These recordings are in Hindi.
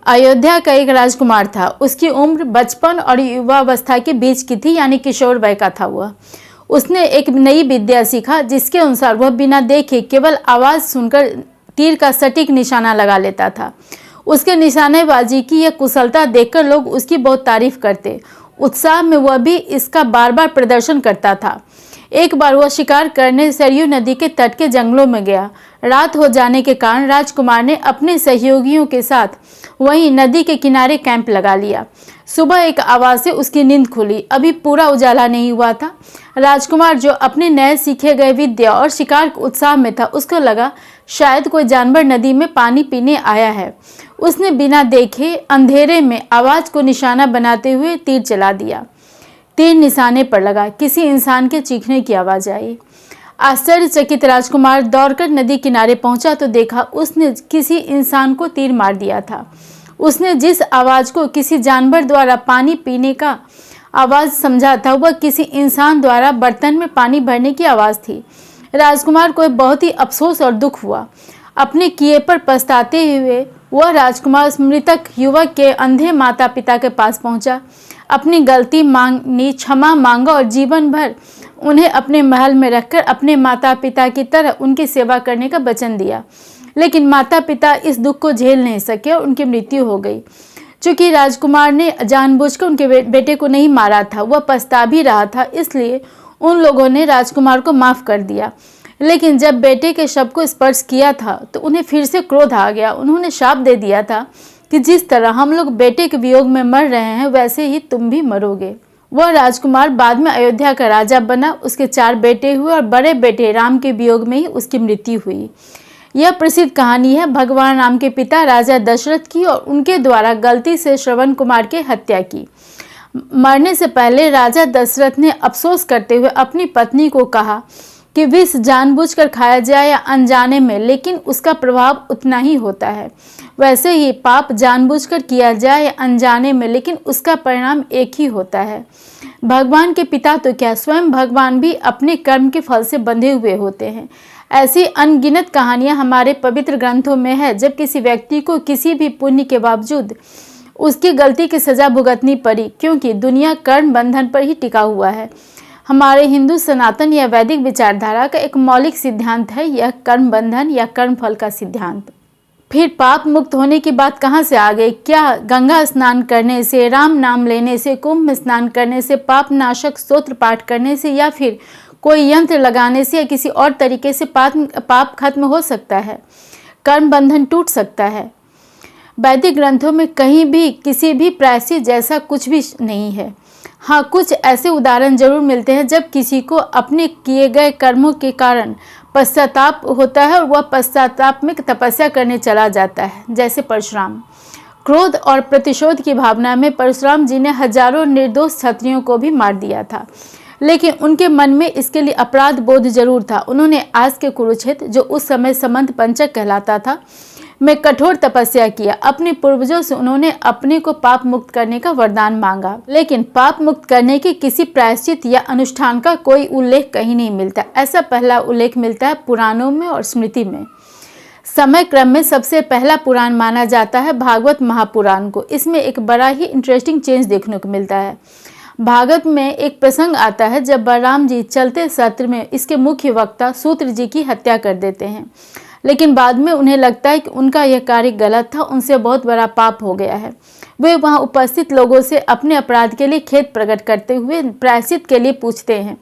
अयोध्या का एक राजकुमार था। उसकी उम्र बचपन और युवावस्था के बीच की थी, यानी किशोर वय का था वह। उसने एक नई विद्या सीखा जिसके अनुसार वह बिना देखे केवल आवाज़ सुनकर तीर का सटीक निशाना लगा लेता था। उसके निशानेबाजी की यह कुशलता देखकर लोग उसकी बहुत तारीफ करते। उत्साह में वह भी इसका बार बार प्रदर्शन करता था। एक बार वह शिकार करने सरयू नदी के तट के जंगलों में गया। रात हो जाने के कारण राजकुमार ने अपने सहयोगियों के साथ वहीं नदी के किनारे कैंप लगा लिया। सुबह एक आवाज़ से उसकी नींद खुली। अभी पूरा उजाला नहीं हुआ था। राजकुमार जो अपने नए सीखे गए विद्या और शिकार के उत्साह में था, उसको लगा शायद कोई जानवर नदी में पानी पीने आया है। उसने बिना देखे अंधेरे में आवाज़ को निशाना बनाते हुए तीर चला दिया। तीर निशाने पर लगा। किसी इंसान के चीखने की आवाज़ आई। आश्चर्यचकित राजकुमार दौड़कर नदी किनारे पहुंचा तो देखा उसने किसी इंसान को तीर मार दिया था। उसने जिस आवाज़ को किसी जानवर द्वारा पानी पीने का आवाज़ समझा था, वह किसी इंसान द्वारा बर्तन में पानी भरने की आवाज़ थी। राजकुमार को बहुत ही अफसोस और दुख हुआ। अपने किए पर पछताते हुए वह राजकुमार मृतक युवक के अंधे माता पिता के पास पहुंचा। अपनी गलती मांगनी, क्षमा मांगा और जीवन भर उन्हें अपने महल में रखकर अपने माता पिता की तरह उनकी सेवा करने का वचन दिया। लेकिन माता पिता इस दुख को झेल नहीं सके और उनकी मृत्यु हो गई। चूँकि राजकुमार ने जानबूझकर उनके बेटे को नहीं मारा था, वह पछता भी रहा था, इसलिए उन लोगों ने राजकुमार को माफ़ कर दिया। लेकिन जब बेटे के शव को स्पर्श किया था तो उन्हें फिर से क्रोध आ गया। उन्होंने शाप दे दिया था कि जिस तरह हम लोग बेटे के वियोग में मर रहे हैं, वैसे ही तुम भी मरोगे। वह राजकुमार बाद में अयोध्या का राजा बना। उसके 4 बेटे हुए और बड़े बेटे राम के वियोग में ही उसकी मृत्यु हुई। यह प्रसिद्ध कहानी है भगवान राम के पिता राजा दशरथ की और उनके द्वारा गलती से श्रवण कुमार की हत्या की। मरने से पहले राजा दशरथ ने अफसोस करते हुए अपनी पत्नी को कहा कि विष जानबूझकर खाया जाए या अनजाने में, लेकिन उसका प्रभाव उतना ही होता है। वैसे ही पाप जानबूझकर किया जाए या अनजाने में, लेकिन उसका परिणाम एक ही होता है। भगवान के पिता तो क्या, स्वयं भगवान भी अपने कर्म के फल से बंधे हुए होते हैं। ऐसी अनगिनत कहानियां हमारे पवित्र ग्रंथों में है। जब किसी व्यक्ति को किसी भी पुण्य के बावजूद उसकी गलती की सजा भुगतनी पड़ी, क्योंकि दुनिया कर्म बंधन पर ही टिका हुआ है। हमारे हिंदू सनातन या वैदिक विचारधारा का एक मौलिक सिद्धांत है यह कर्म बंधन या कर्म फल का सिद्धांत। फिर पाप मुक्त होने की बात कहाँ से आ गई? क्या गंगा स्नान करने से, राम नाम लेने से, कुंभ में स्नान करने से, पाप नाशक स्तोत्र पाठ करने से, या फिर कोई यंत्र लगाने से या किसी और तरीके से पाप खत्म हो सकता है, कर्म बंधन टूट सकता है? वैदिक ग्रंथों में कहीं भी किसी भी प्रायश्चित जैसा कुछ भी नहीं है। हाँ, कुछ ऐसे उदाहरण जरूर मिलते हैं जब किसी को अपने किए गए कर्मों के कारण पश्चाताप होता है और वह पश्चाताप में तपस्या करने चला जाता है। जैसे परशुराम। क्रोध और प्रतिशोध की भावना में परशुराम जी ने हजारों निर्दोष क्षत्रियों को भी मार दिया था, लेकिन उनके मन में इसके लिए अपराध बोध जरूर था। उन्होंने आज के कुरुक्षेत्र, जो उस समय समंत पंचक कहलाता था, में कठोर तपस्या किया। अपने पूर्वजों से उन्होंने अपने को पाप मुक्त करने का वरदान मांगा, लेकिन पाप मुक्त करने के किसी प्रायश्चित या अनुष्ठान का कोई उल्लेख कहीं नहीं मिलता। ऐसा पहला उल्लेख मिलता है पुराणों में और स्मृति में। समय क्रम में सबसे पहला पुराण माना जाता है भागवत महापुराण को। इसमें एक बड़ा ही इंटरेस्टिंग चेंज देखने को मिलता है। भागवत में एक प्रसंग आता है जब बलराम जी चलते सत्र में इसके मुख्य वक्ता सूत्र जी की हत्या कर देते हैं, लेकिन बाद में उन्हें लगता है कि उनका यह कार्य गलत था, उनसे बहुत बड़ा पाप हो गया है। वे वहां उपस्थित लोगों से अपने अपराध के लिए खेद प्रकट करते हुए प्रायश्चित के लिए पूछते हैं,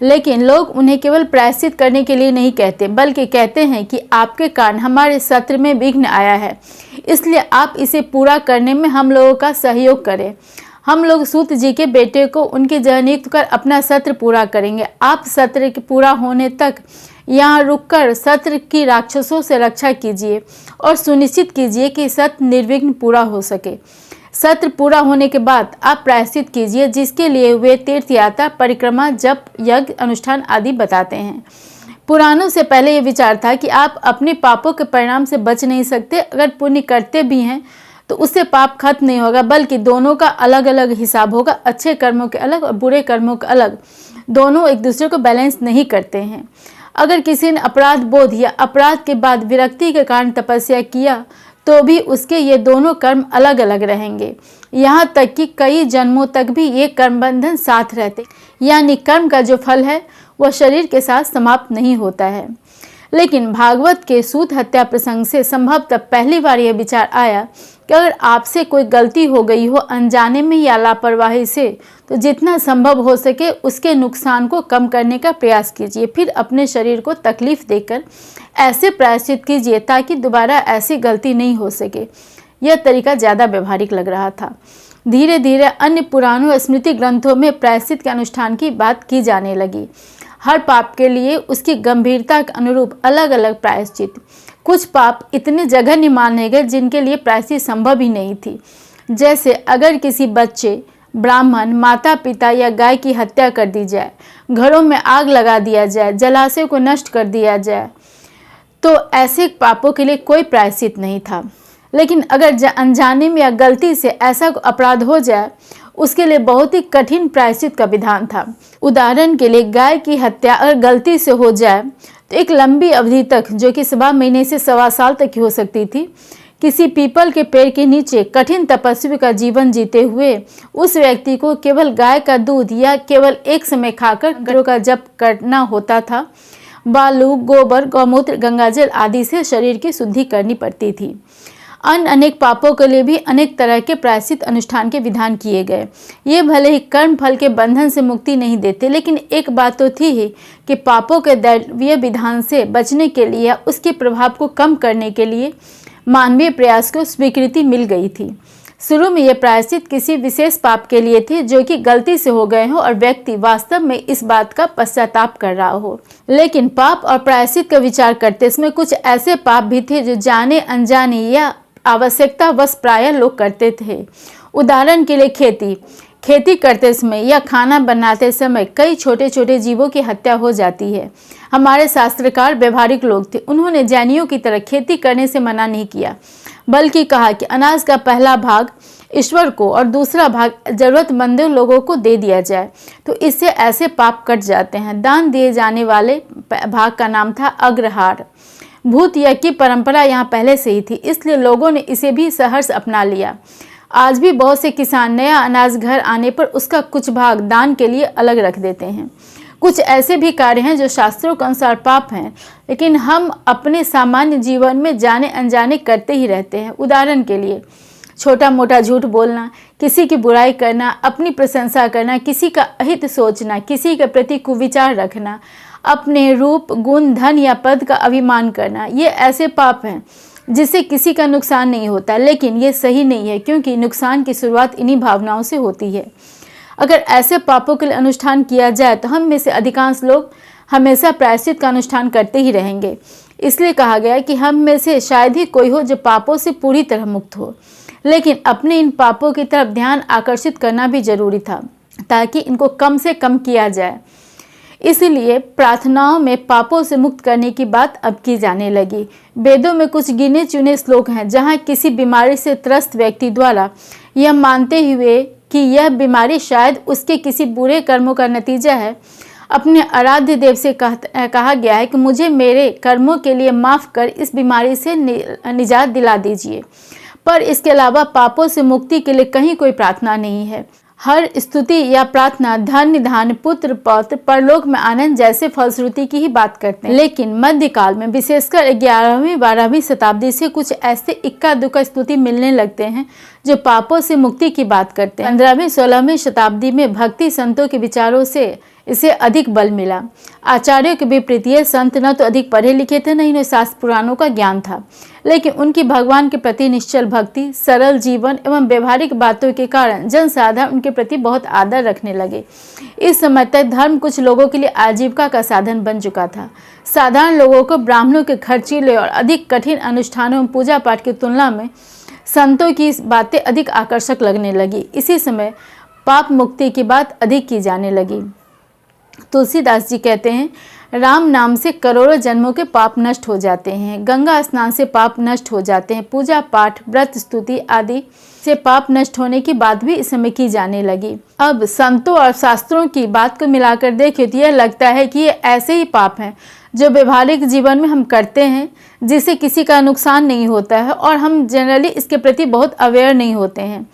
लेकिन लोग उन्हें केवल प्रायश्चित करने के लिए नहीं कहते, बल्कि कहते हैं कि आपके कारण हमारे सत्र में विघ्न आया है, इसलिए आप इसे पूरा करने में हम लोगों का सहयोग करें। हम लोग सूत जी के बेटे को उनकी जगह नियुक्त कर अपना सत्र पूरा करेंगे। आप सत्र के पूरा होने तक यहाँ रुककर सत्र की राक्षसों से रक्षा कीजिए और सुनिश्चित कीजिए कि सत्र निर्विघ्न पूरा हो सके। सत्र पूरा होने के बाद आप प्रायश्चित कीजिए, जिसके लिए वे तीर्थ यात्रा, परिक्रमा, जप, यज्ञ, अनुष्ठान आदि बताते हैं। पुराणों से पहले ये विचार था कि आप अपने पापों के परिणाम से बच नहीं सकते। अगर पुण्य करते भी हैं तो उससे पाप खत्म नहीं होगा, बल्कि दोनों का अलग अलग हिसाब होगा। अच्छे कर्मों के अलग और बुरे कर्मों के अलग, दोनों एक दूसरे को बैलेंस नहीं करते हैं। अगर किसी ने अपराध बोध या अपराध के बाद विरक्ति के कारण तपस्या किया तो भी उसके ये दोनों कर्म अलग अलग रहेंगे। यहाँ तक कि कई जन्मों तक भी ये कर्म बंधन साथ रहते, यानी कर्म का जो फल है वह शरीर के साथ समाप्त नहीं होता है। लेकिन भागवत के सूत हत्या प्रसंग से संभवतः पहली बार यह विचार आया कि अगर आपसे कोई गलती हो गई हो अनजाने में या लापरवाही से, तो जितना संभव हो सके उसके नुकसान को कम करने का प्रयास कीजिए। फिर अपने शरीर को तकलीफ देकर ऐसे प्रायश्चित कीजिए ताकि दोबारा ऐसी गलती नहीं हो सके। यह तरीका ज़्यादा व्यवहारिक लग रहा था। धीरे धीरे अन्य पुराणों और स्मृति ग्रंथों में प्रायश्चित के अनुष्ठान की बात की जाने लगी। हर पाप के लिए उसकी गंभीरता के अनुरूप अलग अलग प्रायश्चित। कुछ पाप इतने जघन्य माने गए जिनके लिए प्रायश्चित संभव ही नहीं थी। जैसे अगर किसी बच्चे, ब्राह्मण, माता पिता या गाय की हत्या कर दी जाए, घरों में आग लगा दिया जाए, जलाशय को नष्ट कर दिया जाए, तो ऐसे पापों के लिए कोई प्रायश्चित नहीं था। लेकिन अगर अनजाने में या गलती से ऐसा अपराध हो जाए, उसके लिए बहुत ही कठिन प्रायश्चित का विधान था। उदाहरण के लिए गाय की हत्या अगर गलती से हो जाए तो एक लंबी अवधि तक, जो कि 7 महीने से 1.25 साल तक की हो सकती थी, किसी पीपल के पेड़ के नीचे कठिन तपस्या का जीवन जीते हुए उस व्यक्ति को केवल गाय का दूध या केवल एक समय खाकर घरों का जप करना होता था। बालू, गोबर, गौमूत्र, गंगाजल आदि से शरीर की शुद्धि करनी पड़ती थी। अनेक पापों के लिए भी अनेक तरह के प्रायश्चित अनुष्ठान के विधान किए गए। ये भले ही कर्म फल के बंधन से मुक्ति नहीं देते, लेकिन एक बात तो थी ही कि पापों के दैवीय विधान से बचने के लिए या उसके प्रभाव को कम करने के लिए मानवीय प्रयास को स्वीकृति मिल गई थी। शुरू में ये प्रायश्चित किसी विशेष पाप के लिए थे जो कि गलती से हो गए हो और व्यक्ति वास्तव में इस बात का पश्चाताप कर रहा हो। लेकिन पाप और प्रायश्चित का विचार करते समय कुछ ऐसे पाप भी थे जो जाने अनजाने या आवश्यकता वश प्रायः लोग करते थे। उदाहरण के लिए खेती करते समय या खाना बनाते समय कई छोटे छोटे जीवों की हत्या हो जाती है। हमारे शास्त्रकार व्यवहारिक लोग थे। उन्होंने जैनियों की तरह खेती करने से मना नहीं किया, बल्कि कहा कि अनाज का पहला भाग ईश्वर को और दूसरा भाग जरूरतमंद लोगों को दे दिया जाए, तो इससे ऐसे पाप कट जाते हैं। दान दिए जाने वाले भाग का नाम था अग्रहार। भूत यज्ञ की परंपरा यहाँ पहले से ही थी, इसलिए लोगों ने इसे भी सहर्ष अपना लिया। आज भी बहुत से किसान नया अनाज घर आने पर उसका कुछ भाग दान के लिए अलग रख देते हैं। कुछ ऐसे भी कार्य हैं जो शास्त्रों के अनुसार पाप हैं, लेकिन हम अपने सामान्य जीवन में जाने अनजाने करते ही रहते हैं। उदाहरण के लिए छोटा मोटा झूठ बोलना, किसी की बुराई करना, अपनी प्रशंसा करना, किसी का अहित सोचना, किसी के प्रति कुविचार रखना, अपने रूप, गुण, धन या पद का अभिमान करना, ये ऐसे पाप हैं जिससे किसी का नुकसान नहीं होता। लेकिन ये सही नहीं है, क्योंकि नुकसान की शुरुआत इन्हीं भावनाओं से होती है। अगर ऐसे पापों के लिए अनुष्ठान किया जाए तो हम में से अधिकांश लोग हमेशा प्रायश्चित का अनुष्ठान करते ही रहेंगे। इसलिए कहा गया कि हम में से शायद ही कोई हो जो पापों से पूरी तरह मुक्त हो। लेकिन अपने इन पापों की तरफ ध्यान आकर्षित करना भी जरूरी था, ताकि इनको कम से कम किया जाए। इसलिए प्रार्थनाओं में पापों से मुक्त करने की बात अब की जाने लगी। वेदों में कुछ गिने चुने श्लोक हैं जहाँ किसी बीमारी से त्रस्त व्यक्ति द्वारा यह मानते हुए कि यह बीमारी शायद उसके किसी बुरे कर्मों का नतीजा है, अपने आराध्य देव से कहा गया है कि मुझे मेरे कर्मों के लिए माफ़ कर इस बीमारी से निजात दिला दीजिए। पर इसके अलावा पापों से मुक्ति के लिए कहीं कोई प्रार्थना नहीं है। हर स्तुति या प्रार्थना धन, निधान, पुत्र, पौत्र, परलोक में आनंद जैसे फलश्रुति की ही बात करते हैं। लेकिन मध्यकाल में विशेषकर 11वीं 12वीं शताब्दी से कुछ ऐसे इक्का दुक्का स्तुति मिलने लगते हैं जो पापों से मुक्ति की बात करते हैं। 15वीं 16वीं शताब्दी में भक्ति संतों के विचारों से इसे अधिक बल मिला। आचार्यों के विपरीत ये संत न तो अधिक पढ़े लिखे थे, न ही शास्त्र पुराणों का ज्ञान था, लेकिन उनकी भगवान के प्रति निश्चल भक्ति, सरल जीवन एवं व्यवहारिक बातों के कारण जनसाधारण उनके प्रति बहुत आदर रखने लगे। इस समय तक धर्म कुछ लोगों के लिए आजीविका का साधन बन चुका था। साधारण लोगों को ब्राह्मणों के खर्चीले और अधिक कठिन अनुष्ठानों एवं पूजा पाठ की तुलना में संतों की बातें अधिक आकर्षक लगने लगी। इसी समय पाप मुक्ति की बात अधिक की जाने लगी। तुलसीदास जी कहते हैं, राम नाम से करोड़ों जन्मों के पाप नष्ट हो जाते हैं। गंगा स्नान से पाप नष्ट हो जाते हैं। पूजा पाठ, व्रत, स्तुति आदि से पाप नष्ट होने की बात भी इस समय की जाने लगी। अब संतों और शास्त्रों की बात को मिलाकर देखें तो यह लगता है कि ये ऐसे ही पाप हैं जो व्यवहारिक जीवन में हम करते हैं, जिससे किसी का नुकसान नहीं होता है और हम जनरली इसके प्रति बहुत अवेयर नहीं होते हैं।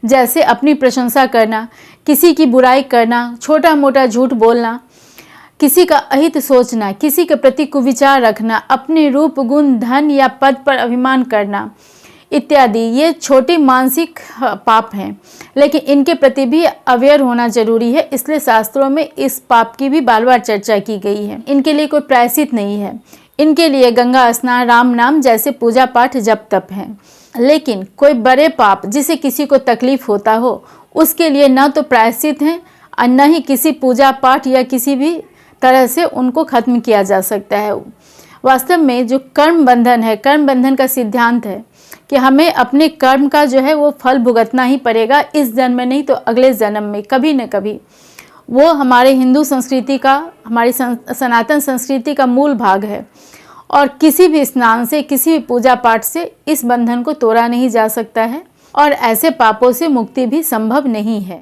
जैसे अपनी प्रशंसा करना, किसी की बुराई करना, छोटा मोटा झूठ बोलना, किसी का अहित सोचना, किसी के प्रति कुविचार रखना, अपने रूप, गुण, धन या पद पर अभिमान करना इत्यादि। ये छोटे मानसिक पाप हैं, लेकिन इनके प्रति भी अवेयर होना जरूरी है। इसलिए शास्त्रों में इस पाप की भी बार बार चर्चा की गई है। इनके लिए कोई प्रायश्चित नहीं है। इनके लिए गंगा स्नान, राम नाम जैसे पूजा पाठ, जप तप हैं। लेकिन कोई बड़े पाप जिसे किसी को तकलीफ होता हो, उसके लिए न तो प्रायश्चित हैं और न ही किसी पूजा पाठ या किसी भी तरह से उनको खत्म किया जा सकता है। वास्तव में जो कर्म बंधन है, कर्म बंधन का सिद्धांत है कि हमें अपने कर्म का जो है वो फल भुगतना ही पड़ेगा, इस जन्म में नहीं तो अगले जन्म में कभी न कभी। वो हमारे हिंदू संस्कृति का, हमारी सनातन संस्कृति का मूल भाग है और किसी भी स्नान से, किसी भी पूजा पाठ से इस बंधन को तोड़ा नहीं जा सकता है और ऐसे पापों से मुक्ति भी संभव नहीं है।